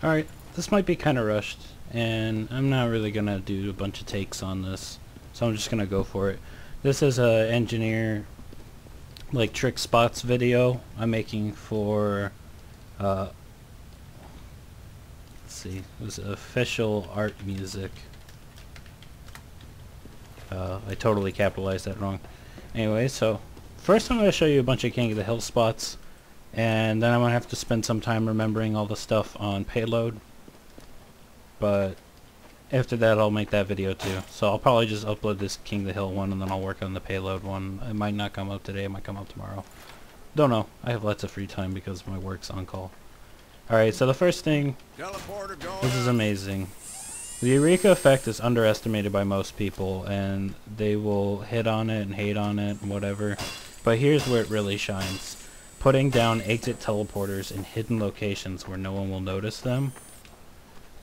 Alright, this might be kind of rushed, and I'm not really going to do a bunch of takes on this, so I'm just going to go for it. This is a engineer, like, trick spots video I'm making for, let's see, it was official art music. I totally capitalized that wrong. Anyway, so, first I'm going to show you a bunch of King of the Hill spots, and then I'm going to have to spend some time remembering all the stuff on payload. But after that I'll make that video too. So I'll probably just upload this King of the Hill one and then I'll work on the payload one. It might not come up today, it might come up tomorrow. Don't know. I have lots of free time because my work's on call. Alright, so the first thing, this is amazing. The Eureka effect is underestimated by most people and they will hit on it and hate on it and whatever. But here's where it really shines. Putting down exit teleporters in hidden locations where no one will notice them.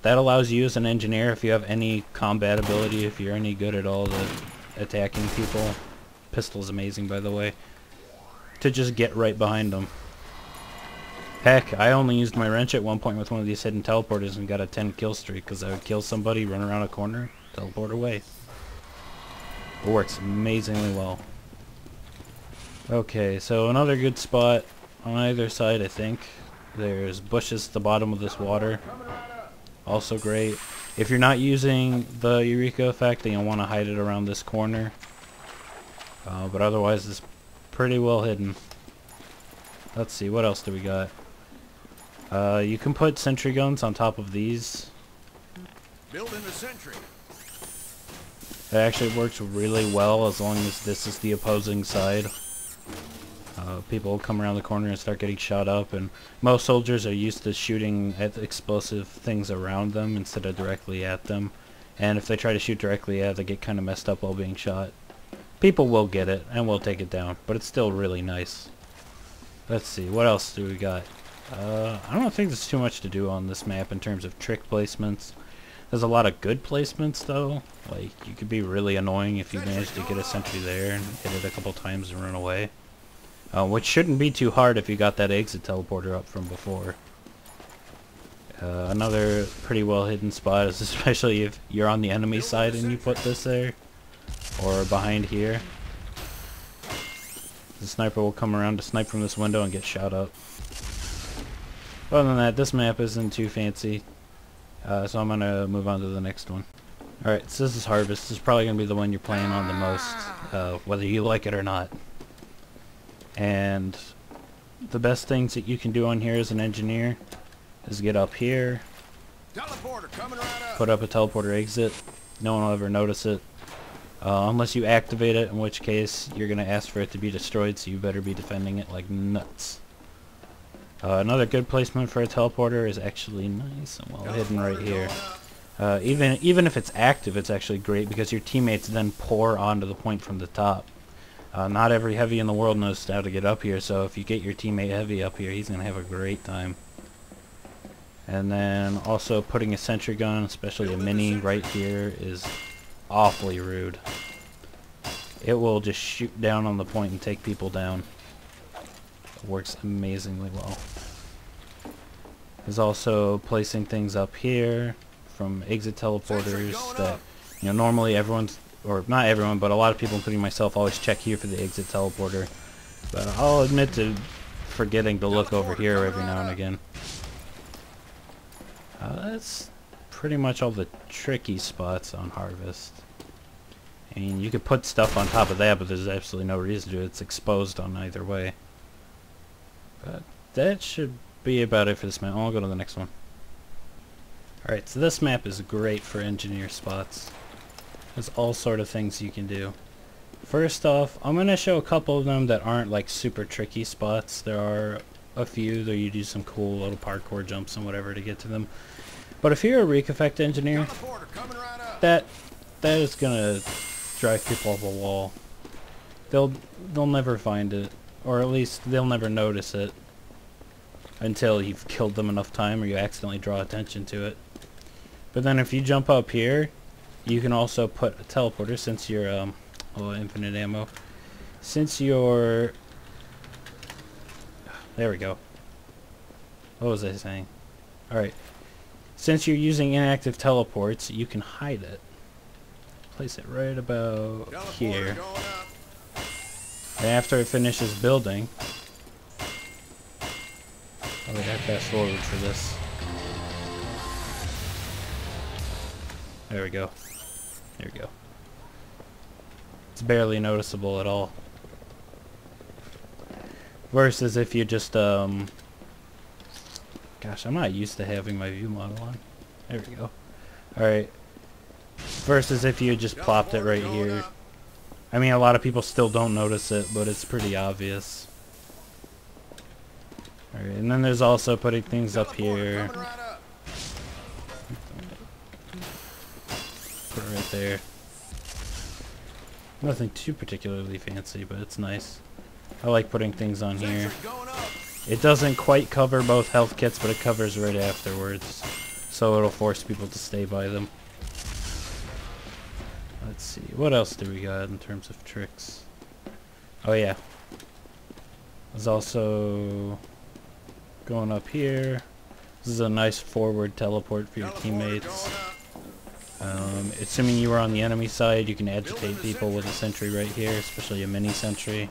That allows you as an engineer, if you have any combat ability, if you're any good at all at attacking people, pistol's amazing by the way, to just get right behind them. Heck, I only used my wrench at one point with one of these hidden teleporters and got a 10 kill streak because I would kill somebody, run around a corner, teleport away. It works amazingly well. Okay, so another good spot on either side, I think. There's bushes at the bottom of this water. Also great. If you're not using the Eureka effect, then you'll want to hide it around this corner. But otherwise, it's pretty well hidden. Let's see, what else do we got? You can put sentry guns on top of these. Building a sentry. It actually works really well as long as this is the opposing side. People will come around the corner and start getting shot up, and most soldiers are used to shooting at explosive things around them instead of directly at them. And if they try to shoot directly at it, they get kind of messed up while being shot. People will get it and will take it down, but it's still really nice. Let's see, what else do we got? I don't think there's too much to do on this map in terms of trick placements. There's a lot of good placements though. Like, you could be really annoying if you manage to get a sentry there and hit it a couple times and run away. Which shouldn't be too hard if you got that exit teleporter up from before. Another pretty well hidden spot is especially if you're on the enemy side and you put this there. Or behind here. The sniper will come around to snipe from this window and get shot up. Other than that, this map isn't too fancy. So I'm going to move on to the next one. Alright, so this is Harvest. This is probably going to be the one you're playing on the most, whether you like it or not. And the best things that you can do on here as an engineer is get up here, put up a teleporter exit. No one will ever notice it. Unless you activate it, in which case you're going to ask for it to be destroyed, so you better be defending it like nuts. Another good placement for a teleporter is actually nice and well hidden right here. Even if it's active, it's actually great because your teammates then pour onto the point from the top. Not every heavy in the world knows how to get up here, so if you get your teammate heavy up here, he's going to have a great time. And then also putting a sentry gun, especially a mini, right here is awfully rude. It will just shoot down on the point and take people down. It works amazingly well. There's also placing things up here from exit teleporters that, you know, normally everyone's, or not everyone, but a lot of people, including myself, always check here for the exit teleporter. But I'll admit to forgetting to look over here every now and again. That's pretty much all the tricky spots on Harvest. I mean, you could put stuff on top of that, but there's absolutely no reason to. It's exposed on either way. But that should be about it for this map. I'll go to the next one. Alright, so this map is great for engineer spots. There's all sort of things you can do. First off, I'm going to show a couple of them that aren't like super tricky spots. There are a few that you do some cool little parkour jumps and whatever to get to them. But if you're a Reek Effect engineer, that is going to drive people off a wall. They'll never find it, or at least they'll never notice it until you've killed them enough time or you accidentally draw attention to it. But then if you jump up here, you can also put a teleporter since you're infinite ammo. Since you're, there we go. What was I saying? Alright. since you're using inactive teleports, you can hide it. Place it right about here. And after it finishes building, oh, we gotta fast forward for this. There we go. There we go. It's barely noticeable at all. Versus if you just, gosh, I'm not used to having my view model on. There we go. Alright. Versus if you just plopped it right here. I mean, a lot of people still don't notice it, but it's pretty obvious. Alright, and then there's also putting things up here. Put it right there. Nothing too particularly fancy, but it's nice. I like putting things on here. It doesn't quite cover both health kits, but it covers right afterwards. So it'll force people to stay by them. Let's see, what else do we got in terms of tricks? Oh yeah. There's also going up here. This is a nice forward teleport for your teammates. Assuming you were on the enemy side, you can agitate people with a sentry right here, especially a mini sentry.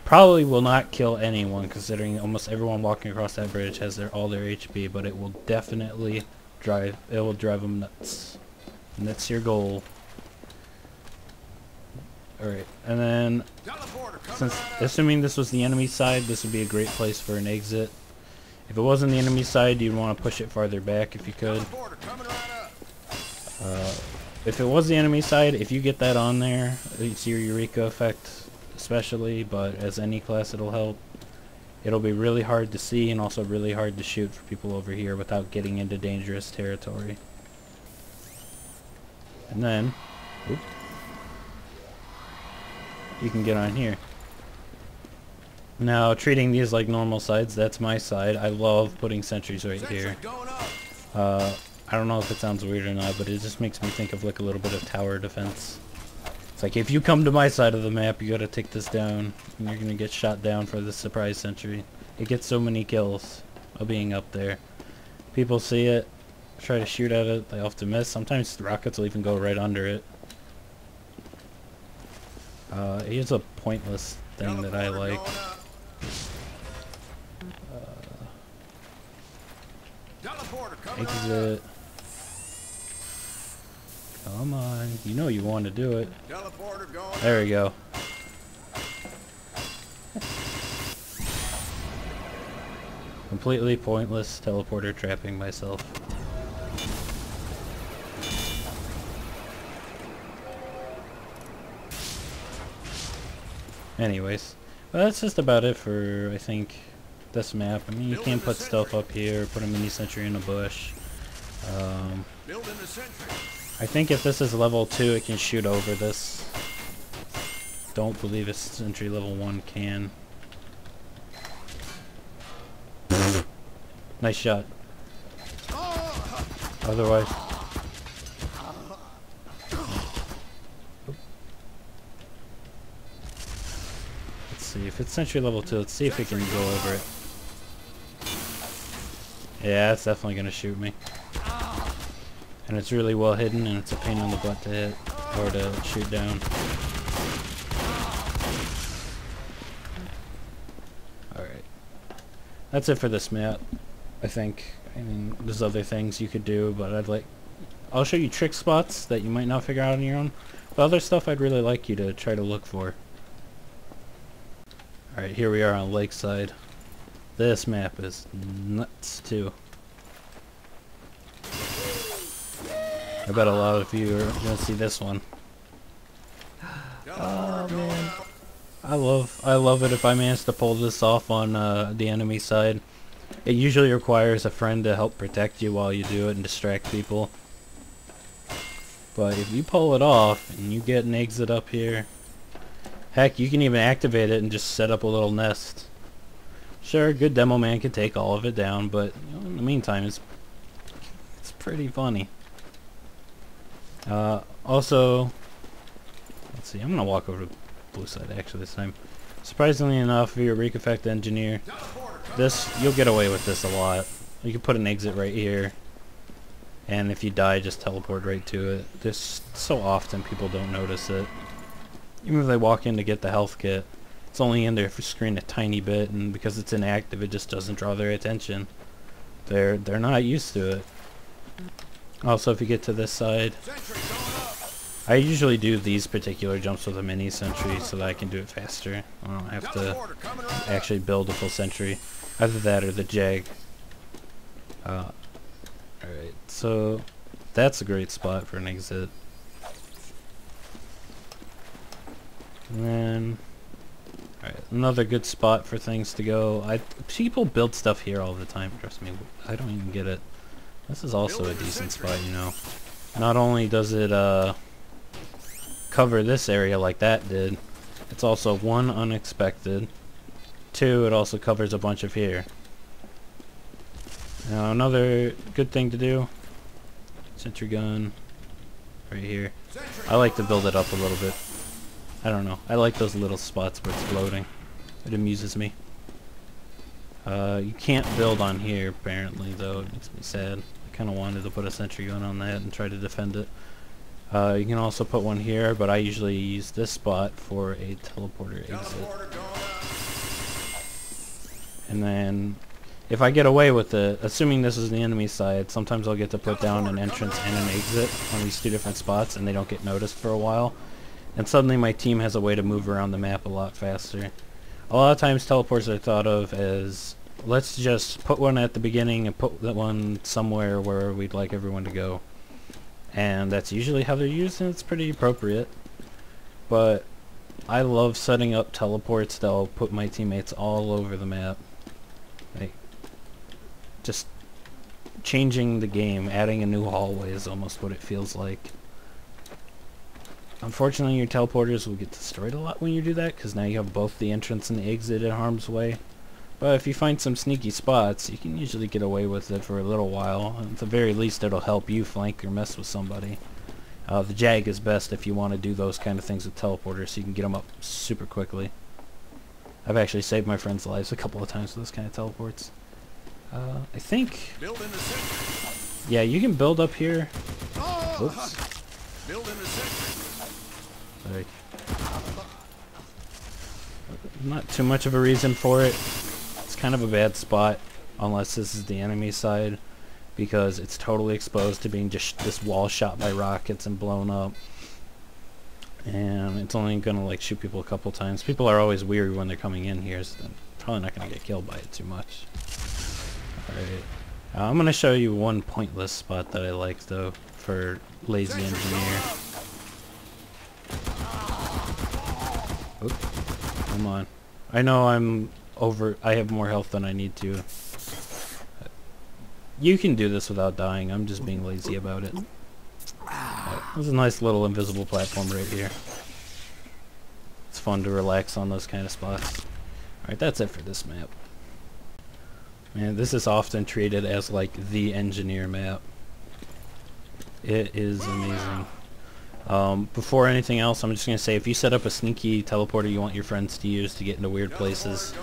Probably will not kill anyone, considering almost everyone walking across that bridge has all their HP, but it will definitely drive them nuts. And that's your goal. Alright, and then, assuming this was the enemy side, this would be a great place for an exit. If it wasn't the enemy side, you'd want to push it farther back if you could. If it was the enemy side, if you get that on there, it's your Eureka effect especially, but as any class it'll help. It'll be really hard to see and also really hard to shoot for people over here without getting into dangerous territory. And then, whoop, you can get on here. Now, treating these like normal sides, that's my side. I love putting sentries right here. I don't know if it sounds weird or not, but it just makes me think of like a little bit of tower defense. It's like, if you come to my side of the map, you gotta take this down, and you're gonna get shot down for the surprise sentry. It gets so many kills of being up there. People see it, try to shoot at it, they often miss. Sometimes the rockets will even go right under it. Here's a pointless thing that I like. Exit. Come on, you know you want to do it. There we go. Completely pointless teleporter trapping myself. Anyways, well, that's just about it for, I think, this map. I mean, you can put stuff up here, put a mini sentry in a bush. I think if this is level 2, it can shoot over this. Don't believe a sentry level 1 can. Nice shot. Otherwise... Let's see, if it's sentry level 2, let's see if it can go over it. Yeah, it's definitely gonna shoot me. And it's really well hidden, and it's a pain on the butt to hit, or to shoot down. Alright. That's it for this map, I think. I mean, there's other things you could do, but I'll show you trick spots that you might not figure out on your own. But other stuff I'd really like you to try to look for. Alright, here we are on Lakeside. This map is nuts, too. I bet a lot of you are going to see this one. Oh man, I love it if I manage to pull this off on the enemy side. It usually requires a friend to help protect you while you do it and distract people. But if you pull it off and you get an exit up here, heck, you can even activate it and just set up a little nest. Sure, a good demo man can take all of it down, but you know, in the meantime, it's pretty funny. Also, let's see, I'm gonna walk over to the blue side actually this time. Surprisingly enough, if you're a KOTH Engineer, you'll get away with this a lot. You can put an exit right here. and if you die, just teleport right to it. This so often people don't notice it. Even if they walk in to get the health kit, it's only in their screen a tiny bit, and because it's inactive, it just doesn't draw their attention. They're not used to it. Also, if you get to this side, I usually do these particular jumps with a mini sentry so that I can do it faster. I don't have to actually build a full sentry. Either that or the jag. Alright, so that's a great spot for an exit. And then, alright, another good spot for things to go. People build stuff here all the time, trust me. I don't even get it. This is also a decent spot, you know. Not only does it cover this area like that did, it's also 1, unexpected. 2, it also covers a bunch of here. Now another good thing to do, sentry gun right here. I like to build it up a little bit. I don't know, I like those little spots where it's floating. It amuses me. You can't build on here apparently though, it makes me sad. I kinda wanted to put a sentry gun on that and try to defend it. You can also put one here, but I usually use this spot for a teleporter exit. And then, if I get away with it, assuming this is the enemy side, sometimes I'll get to put down an entrance and an exit on these 2 different spots, and they don't get noticed for a while. And suddenly my team has a way to move around the map a lot faster. A lot of times teleports are thought of as, let's just put one at the beginning and put that one somewhere where we'd like everyone to go. And that's usually how they're used, and it's pretty appropriate. But I love setting up teleports that'll put my teammates all over the map. Like, just changing the game, adding a new hallway is almost what it feels like. Unfortunately, your teleporters will get destroyed a lot when you do that, because now you have both the entrance and the exit in harm's way. But if you find some sneaky spots, you can usually get away with it for a little while. At the very least, it'll help you flank or mess with somebody. The jag is best if you want to do those kind of things with teleporters, so you can get them up super quickly. I've actually saved my friends' lives a couple of times with those kind of teleports. I think... yeah, you can build up here. Oops. Sorry. Not too much of a reason for it. It's kind of a bad spot, unless this is the enemy side, because it's totally exposed to being just this wall shot by rockets and blown up. And it's only gonna like shoot people a couple times. People are always weary when they're coming in here, so they're probably not gonna get killed by it too much. Alright. I'm gonna show you one pointless spot that I like though, for lazy engineer. Oop. Come on. I know I have more health than I need to. You can do this without dying, I'm just being lazy about it. There's a nice little invisible platform right here. It's fun to relax on those kind of spots. Alright, that's it for this map. Man, this is often treated as like the engineer map. It is amazing. Before anything else, I'm just going to say, if you set up a sneaky teleporter you want your friends to use to get into weird places,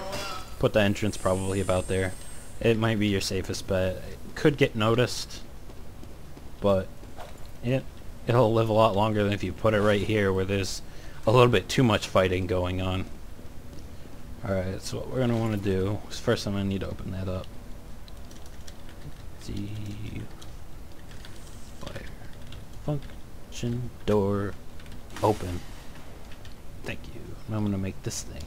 put the entrance probably about there. It might be your safest bet. It could get noticed, but it'll live a lot longer than if you put it right here where there's a little bit too much fighting going on. Alright, so what we're going to want to do is first I'm going to need to open that up. See, fire, function, door, open. Thank you. Now I'm going to make this thing.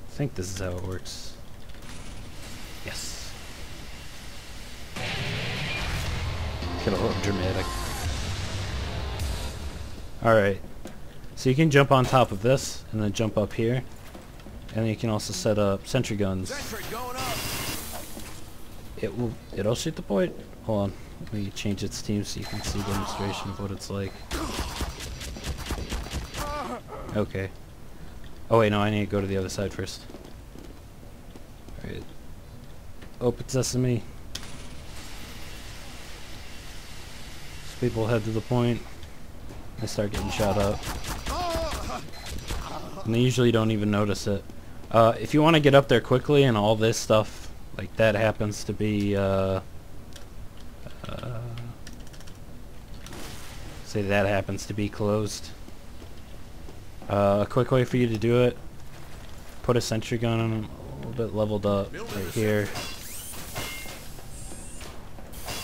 I think this is how it works. Yes. Get a little dramatic. Alright. So you can jump on top of this, and then jump up here. And then you can also set up sentry guns. It'll shoot the point. Hold on. Let me change its team so you can see a demonstration of what it's like. Okay. Oh wait, no, I need to go to the other side first. Alright. Open sesame. So people head to the point. They start getting shot up. And they usually don't even notice it. If you want to get up there quickly and all this stuff Like that happens to be, say that happens to be closed. A quick way for you to do it, put a sentry gun on them, a little bit leveled up right here.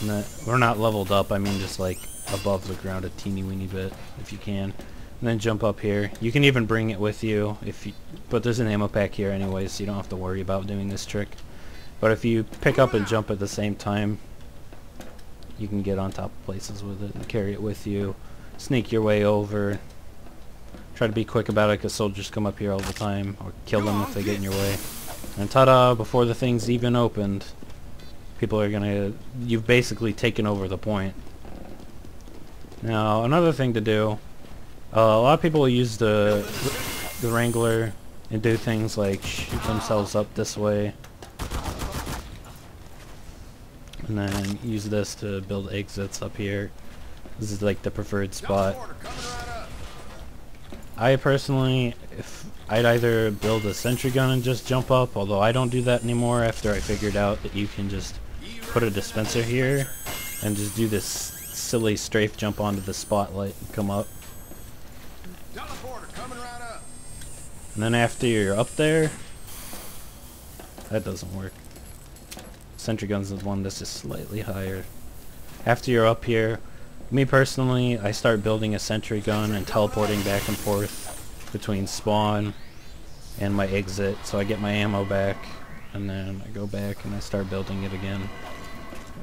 And then, we're not leveled up, I mean just like above the ground a teeny weeny bit, if you can. And then jump up here. You can even bring it with you, if you, but there's an ammo pack here anyway, so you don't have to worry about doing this trick. But if you pick up and jump at the same time, you can get on top of places with it and carry it with you. Sneak your way over. Try to be quick about it because soldiers come up here all the time, or kill them if they get in your way. And ta-da, before the thing's even opened, people are gonna, you've basically taken over the point. Now, another thing to do, a lot of people use the Wrangler and do things like shoot themselves up this way. And then use this to build exits up here. This is like the preferred spot. I personally, if I'd either build a sentry gun and just jump up, although I don't do that anymore after I figured out that you can just put a dispenser here and just do this silly strafe jump onto the spotlight and come up. And then after you're up there, that doesn't work. Sentry gun's the one that's just slightly higher. After you're up here, me personally, I start building a sentry gun and teleporting back and forth between spawn and my exit, so I get my ammo back, and then I go back and I start building it again.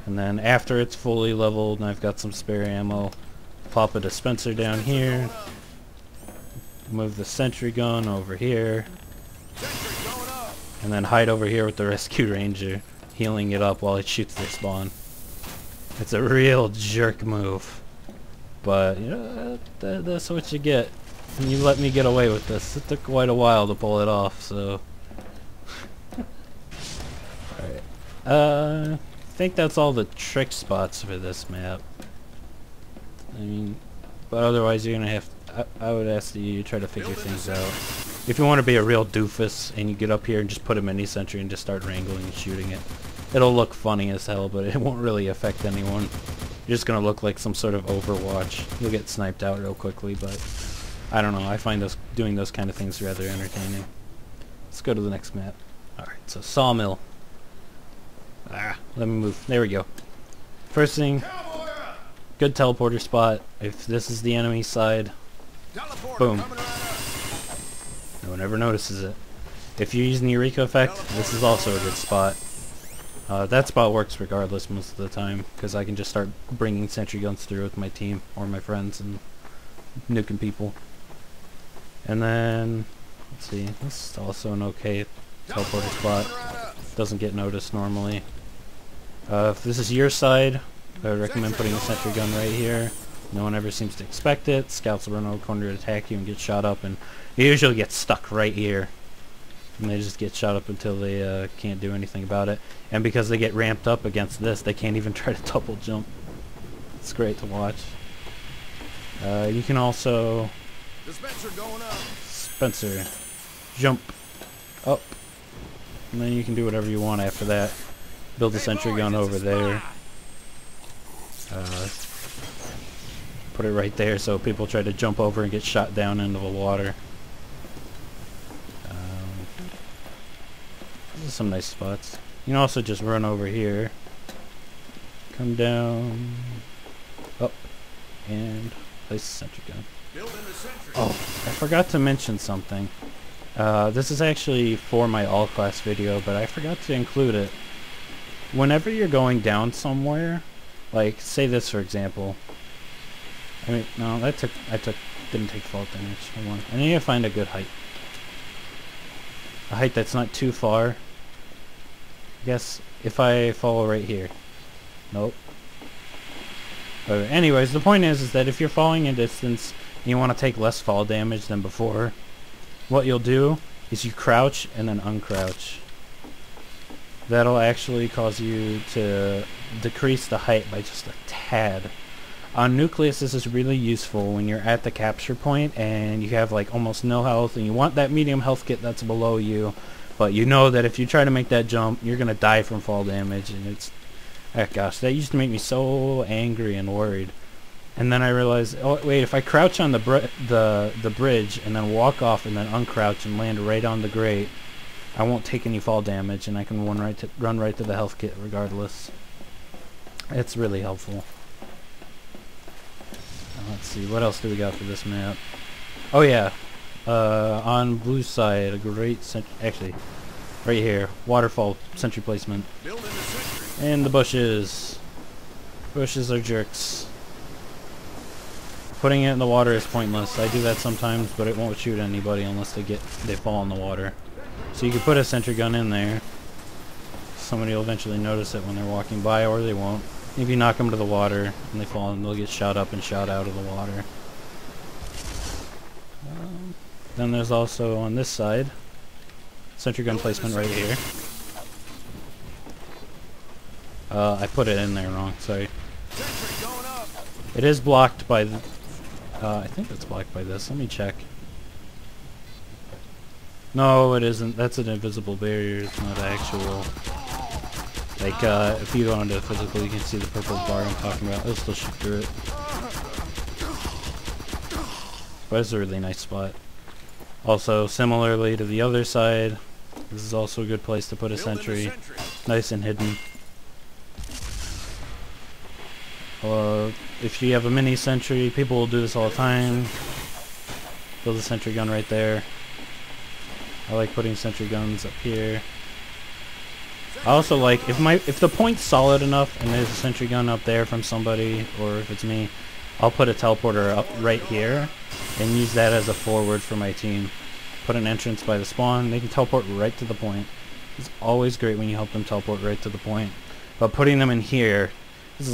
And then after it's fully leveled and I've got some spare ammo, pop a dispenser down here, move the sentry gun over here, and then hide over here with the rescue ranger, healing it up while it shoots their spawn. It's a real jerk move, but you know, that's what you get. And you let me get away with this. It took quite a while to pull it off, so. Alright. I think that's all the trick spots for this map. I mean, but otherwise you're gonna have to, I would ask that you try to figure things out. If you want to be a real doofus and you get up here and just put a mini sentry and just start wrangling and shooting it, it'll look funny as hell, but it won't really affect anyone. You're just gonna look like some sort of Overwatch. You'll get sniped out real quickly, but I don't know. I find doing those kind of things rather entertaining. Let's go to the next map. Alright, so Sawmill. Let me move. There we go. First thing, good teleporter spot. If this is the enemy side, boom. No one ever notices it. If you're using the Eureka effect, this is also a good spot. That spot works regardless most of the time, because I can just start bringing sentry guns through with my team or my friends and nuking people. And then, let's see, this is also an okay teleporter spot. Doesn't get noticed normally. If this is your side, I would recommend putting a sentry gun right here. No one ever seems to expect it. Scouts will run over corner to attack you and get shot up, and you usually get stuck right here. And they just get shot up until they can't do anything about it. And because they get ramped up against this, they can't even try to double jump. It's great to watch. You can also Spencer jump up, and then you can do whatever you want after that. Build a sentry gun over there. Put it right there so people try to jump over and get shot down into the water. These are some nice spots. You can also just run over here, come down, up, and place a sentry gun. Oh, I forgot to mention something. This is actually for my all-class video, but I forgot to include it. Whenever you're going down somewhere, like say this for example. I mean, no, didn't take fall damage. Hold on. I need to find a good height. A height that's not too far. I guess if I fall right here. Nope. Anyways, the point is that if you're falling in distance and you want to take less fall damage than before, what you'll do is you crouch and then uncrouch. That'll actually cause you to decrease the height by just a tad. On Nucleus, this is really useful when you're at the capture point and you have like almost no health and you want that medium health kit that's below you, But you know that if you try to make that jump, you're gonna die from fall damage, and it's, oh gosh, that used to make me so angry and worried. And then I realized, oh wait, if I crouch on the bridge and then walk off and then uncrouch and land right on the grate, I won't take any fall damage, and I can run right to the health kit regardless. It's really helpful. Let's see, what else do we got for this map? Oh yeah, on blue side, a great actually, right here, waterfall sentry placement. Build in the sentry. And the bushes. Bushes are jerks. Putting it in the water is pointless. I do that sometimes, but it won't shoot anybody unless they fall in the water. So you can put a sentry gun in there. Somebody will eventually notice it when they're walking by, or they won't. If you knock them to the water and they fall, and they'll get shot up and shot out of the water. Then there's also on this side, sentry gun placement right here. I put it in there wrong, sorry. Sentry going up. It is blocked by the, I think it's blocked by this. Let me check. No, it isn't. That's an invisible barrier. It's not actual. Like, if you go into physical, you can see the purple bar I'm talking about. It'll still shoot through it. But it's a really nice spot. Also, similarly to the other side, this is also a good place to put a sentry. Nice and hidden. If you have a mini sentry, people will do this all the time. Build a sentry gun right there. I like putting sentry guns up here. I also like, if the point's solid enough and there's a sentry gun up there from somebody, or if it's me, I'll put a teleporter up right here and use that as a forward for my team. Put an entrance by the spawn, they can teleport right to the point. It's always great when you help them teleport right to the point. But putting them in here, this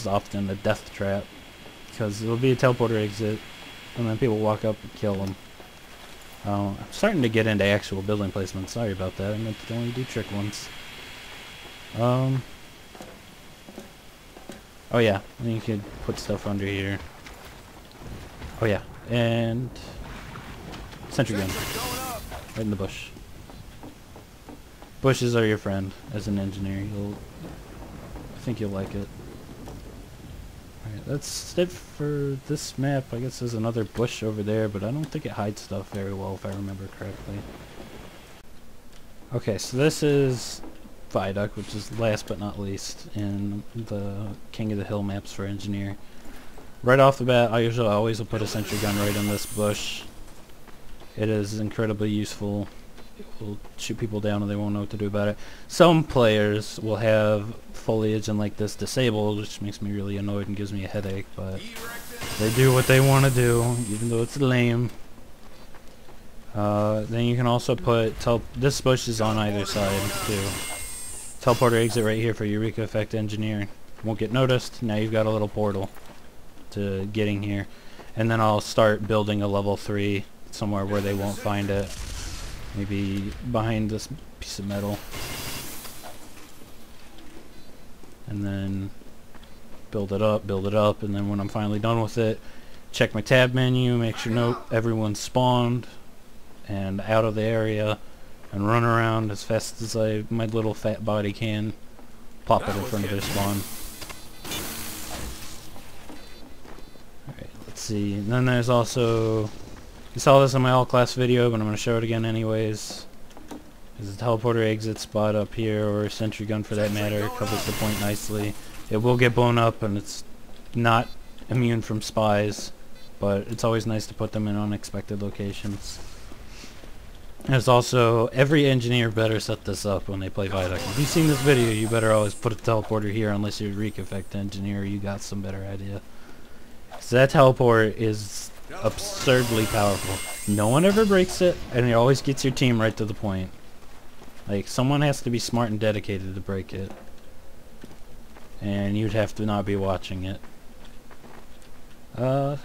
is often a death trap, because it'll be a teleporter exit and then people walk up and kill them. I'm starting to get into actual building placement. Sorry about that. I meant to only do trick ones. Oh yeah, and you could put stuff under here. Oh yeah, and sentry gun right in the bush. Bushes are your friend as an engineer. I think you'll like it. Alright, that's it for this map. I guess there's another bush over there, but I don't think it hides stuff very well if I remember correctly. Okay, so this is Viaduct, which is last but not least in the King of the Hill maps for Engineer. Right off the bat, I usually always will put a sentry gun right in this bush. It is incredibly useful. It will shoot people down and they won't know what to do about it. Some players will have foliage and like this disabled, which makes me really annoyed and gives me a headache, but they do what they want to do, even though it's lame. Then you can also put, this bush is on either side too. Teleporter exit right here for Eureka Effect Engineer. Won't get noticed. Now you've got a little portal to getting here. And then I'll start building a level 3 somewhere where they won't find it. Maybe behind this piece of metal. And then build it up, and then when I'm finally done with it, check my tab menu, make sure nope, everyone's spawned and out of the area, and run around as fast as my little fat body can. Pop it in front of their spawn. Alright, let's see. And then there's also, you saw this in my all-class video, but I'm going to show it again anyways. There's a teleporter exit spot up here, or a sentry gun for that matter. It covers the point nicely. It will get blown up, and it's not immune from spies, but it's always nice to put them in unexpected locations. There's also, every engineer better set this up when they play Viaduct. If you've seen this video, you better always put a teleporter here unless you're a Eureka Effect Engineer, you got some better idea. So that teleport is absurdly powerful. No one ever breaks it, and it always gets your team right to the point. Like, someone has to be smart and dedicated to break it. And you'd have to not be watching it. Let's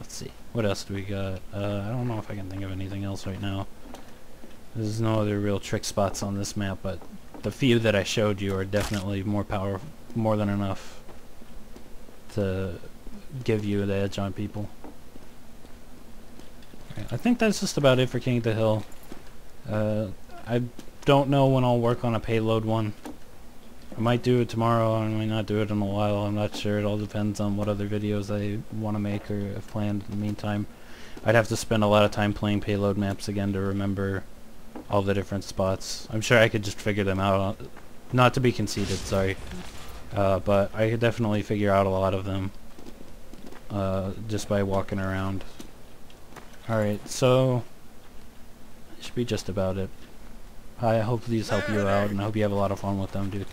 see. What else do we got? I don't know if I can think of anything else right now. There's no other real trick spots on this map, but the few that I showed you are definitely more than enough to give you the edge on people. Right, I think that's just about it for King of the Hill. I don't know when I'll work on a payload one. I might do it tomorrow, I might not do it in a while, I'm not sure. It all depends on what other videos I want to make or have planned in the meantime. I'd have to spend a lot of time playing payload maps again to remember all the different spots. I'm sure I could just figure them out. Not to be conceited, sorry. But I could definitely figure out a lot of them just by walking around. Alright, so that should be just about it. I hope these help you out, and I hope you have a lot of fun with them, dude.